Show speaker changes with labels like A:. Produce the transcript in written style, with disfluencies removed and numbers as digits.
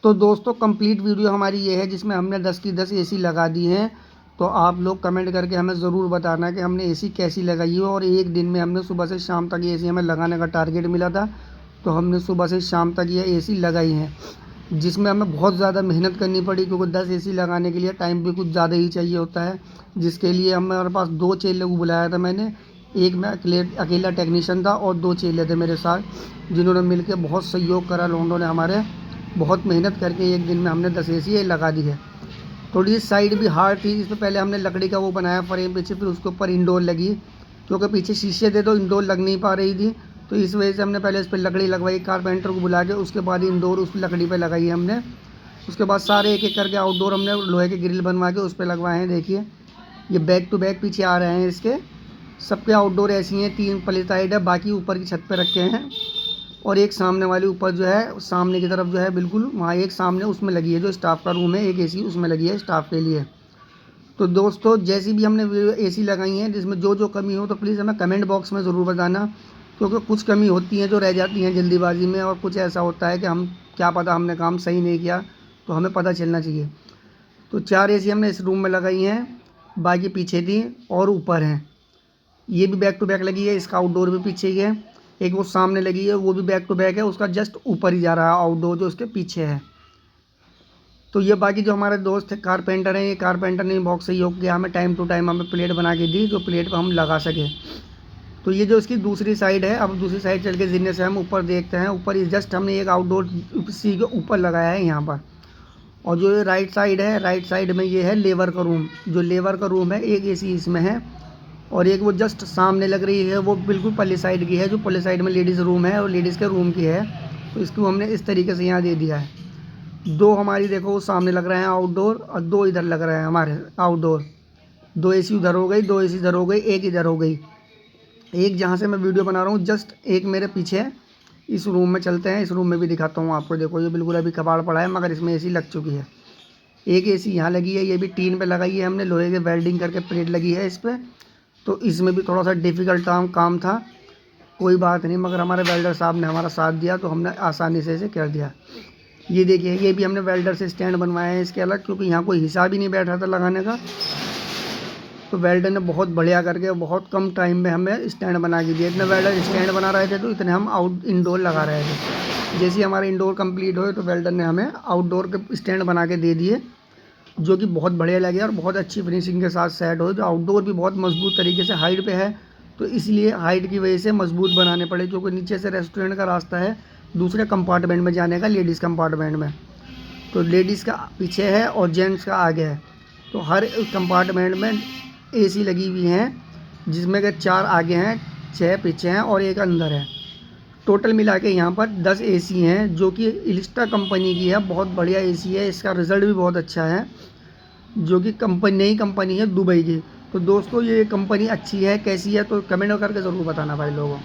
A: तो दोस्तों complete video हमारी ये है जिसमें हमने 10 की 10 एसी लगा दी हैं। तो आप लोग कमेंट करके हमें ज़रूर बताना कि हमने एसी कैसी लगाई है। और एक दिन में हमने सुबह से शाम तक ये एसी हमें लगाने का टारगेट मिला था, तो हमने सुबह से शाम तक ये एसी लगाई हैं, जिसमें हमें बहुत ज़्यादा मेहनत करनी पड़ी क्योंकि 10 एसी लगाने के लिए टाइम भी कुछ ज़्यादा ही चाहिए होता है। जिसके लिए हमारे पास 2 चेले को बुलाया था मैंने। एक मैं अकेला टेक्नीशियन था और 2 चेले थे मेरे साथ, जिन्होंने मिलकर बहुत सहयोग करा। लोगों ने हमारे बहुत मेहनत करके एक दिन में हमने 10 एसी ये लगा दी है। थोड़ी साइड भी हार्ड थी, इसमें पहले हमने लकड़ी का वो बनाया फ्रेम पीछे, फिर उसके ऊपर इंडोर लगी, क्योंकि पीछे शीशे थे तो इंडोर लग नहीं पा रही थी। तो इस वजह से हमने पहले इस पर लकड़ी लगवाई कारपेंटर को बुला के, उसके बाद इंडोर उस लकड़ी पे लगाई हमने। उसके बाद सारे एक एक करके आउटडोर हमने लोहे के ग्रिल बनवा के उस पर लगवाए हैं। देखिए ये बैक टू बैक पीछे आ रहे हैं इसके, सबके आउटडोर ऐसी हैं। 3 प्ले साइड है, बाकी ऊपर की छत पे रखे हैं। और एक सामने वाली ऊपर जो है सामने की तरफ जो है बिल्कुल वहाँ एक सामने उसमें लगी है, जो स्टाफ का रूम है, एक एसी उसमें लगी है स्टाफ के लिए। तो दोस्तों जैसी भी हमने एसी लगाई हैं, जिसमें जो जो कमी हो तो प्लीज़ हमें कमेंट बॉक्स में ज़रूर बताना, क्योंकि कुछ कमी होती हैं जो रह जाती हैं जल्दीबाजी में, और कुछ ऐसा होता है कि हम क्या पता हमने काम सही नहीं किया, तो हमें पता चलना चाहिए। तो 4 एसी हमने इस रूम में लगाई हैं, बाकी पीछे थी और ऊपर हैं। ये भी बैक टू बैक लगी है, इसका आउटडोर भी पीछे ही है। एक वो सामने लगी है वो भी बैक टू बैक है, उसका जस्ट ऊपर ही जा रहा है आउटडोर जो उसके पीछे है। तो ये बाकी जो हमारे दोस्त है कारपेंटर हैं, ये कारपेंटर ने बहुत सहयोग किया हमें, टाइम टू टाइम हमें प्लेट बना के दी जो प्लेट पर हम लगा सकें। तो ये जो इसकी दूसरी साइड है, अब दूसरी साइड चल के जीने से हम ऊपर देखते हैं। ऊपर जस्ट हमने एक आउटडोर सी के ऊपर लगाया है यहाँ पर। और जो ये राइट साइड है, राइट साइड में ये है लेबर का रूम। जो लेबर का रूम है एक एसी इसमें है, और एक वो जस्ट सामने लग रही है वो बिल्कुल पल्ली साइड की है, जो पल्ली साइड में लेडीज़ रूम है और लेडीज़ के रूम की है। तो इसको हमने इस तरीके से यहाँ दे दिया है। 2 हमारी देखो वो सामने लग रहे हैं आउटडोर, और 2 इधर लग रहे हैं हमारे आउटडोर। 2 एसी उधर हो गई, 2 एसी इधर हो गई, एक इधर हो गई। एक जहाँ से मैं वीडियो बना रहा हूँ जस्ट एक मेरे पीछे है। इस रूम में चलते हैं, इस रूम में भी दिखाता हूँ आपको। देखो ये बिल्कुल अभी कबाड़ पड़ा है, मगर इसमें एसी लग चुकी है। एक एसी यहाँ लगी है, ये भी टीन पे लगाई है हमने, लोहे के वेल्डिंग करके प्लेट लगी है इस पर। तो इसमें भी थोड़ा सा डिफ़िकल्ट काम था, कोई बात नहीं, मगर हमारे वेल्डर साहब ने हमारा साथ दिया तो हमने आसानी से इसे कर दिया। ये देखिए ये भी हमने वेल्डर से स्टैंड बनवाया है इसके अलग, क्योंकि यहाँ कोई हिसाब ही नहीं बैठ रहा था लगाने का। तो वेल्डर ने बहुत बढ़िया करके बहुत कम टाइम में हमें स्टैंड बना के दिया। इतने वेल्डर स्टैंड बना रहे थे तो इतने हम इंडोर लगा रहे थे। जैसे ही हमारे इंडोर कंप्लीट हुए तो वेल्डर ने हमें आउटडोर के स्टैंड बना के दे दिए, जो कि बहुत बढ़िया लगे और बहुत अच्छी फिनिशिंग के साथ सेट हो। जो आउटडोर भी बहुत मजबूत तरीके से हाइट पे है, तो इसलिए हाइट की वजह से मजबूत बनाने पड़े, क्योंकि नीचे से रेस्टोरेंट का रास्ता है दूसरे कंपार्टमेंट में जाने का, लेडीज़ कंपार्टमेंट में। तो लेडीज़ का पीछे है और जेंट्स का आगे है। तो हर कंपार्टमेंट में एसी लगी हुई हैं, जिसमें के 4 आगे हैं, 6 पीछे हैं और एक अंदर है। टोटल मिला के यहाँ पर 10 एसी हैं, जो कि इलिस्टा कंपनी की है। बहुत बढ़िया एसी है, इसका रिज़ल्ट भी बहुत अच्छा है, जो कि नई कंपनी है दुबई की। तो दोस्तों ये कंपनी अच्छी है कैसी है तो कमेंट करके ज़रूर बताना भाई लोगों।